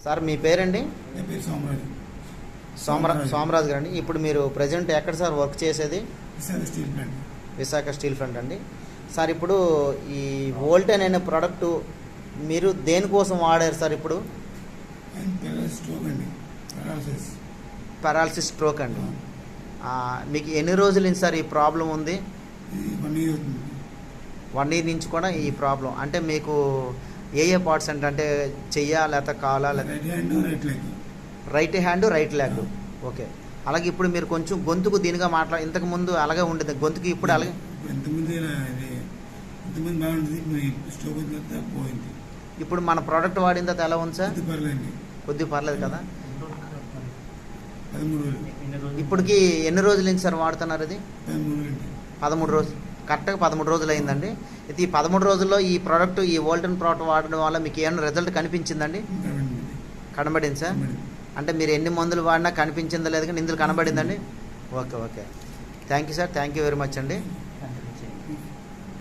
Sir మీ పేరండి? నా పేరు సోమరాజు. సోమరాజు గారు అండి. ఇప్పుడు మీరు ప్రజెంట్ ఎక్కడ సార్ వర్క్ చేసేది? Visakha steel plant. Visakha steel plant అండి. సార్ ఇప్పుడు ఈ వోల్టేన్ అనే ప్రోడక్ట్ మీరు దేనికోసం వాడారు సార్? ఇప్పుడు స్ట్రోక్ అండి, పారాలసిస్ స్ట్రోక్ అండి. మీకు ఎన్ని రోజుల నుంచి సార్ ఈ ప్రాబ్లం ఉంది? 1 year అవుతుంది. 1 year నుంచి కూడా ఈ ప్రాబ్లం అంటే మీకు ఏ పార్ట్స్ అంటే చెయ్యా లేకపోతే కాలా? Right hand right leg. Right hand right leg. Okay. అలాగే ఇప్పుడు మీరు కొంచెం గొంతుకు దీనిగా ఇంతకు ముందు అలాగే ఉండేది గొంతుకి, ఇప్పుడు అలాగే ఇంతకుముందు బాగుంటుంది, స్ట్రోక్ వచ్చిన తర్వాత పోయింది. ఇప్పుడు మన ప్రోడక్ట్ వాడిన తర్వాత ఎలా ఉంది సార్? పర్లేదు, కొద్దిగా పర్లేదు కదా? 13 రోజులు. ఇప్పటికి ఎన్ని రోజుల నుంచి సార్ వాడుతున్నారు? ఇది 13 రోజులు. కరెక్ట్గా 13 రోజులు అయిందండి. ఇది ఈ 13 రోజుల్లో ఈ ప్రోడక్ట్, ఈ వోల్టన్ ప్రోడక్ట్ వాడడం వల్ల మీకు ఏమైనా రిజల్ట్ కనిపించిందండి? కనబడింది సార్. అంటే మీరు ఎన్ని మందులు వాడినా కనిపించిందో లేదు కానీ ఇందులో కనబడిందండి. Okay. Thank you sir, thank you very much అండి.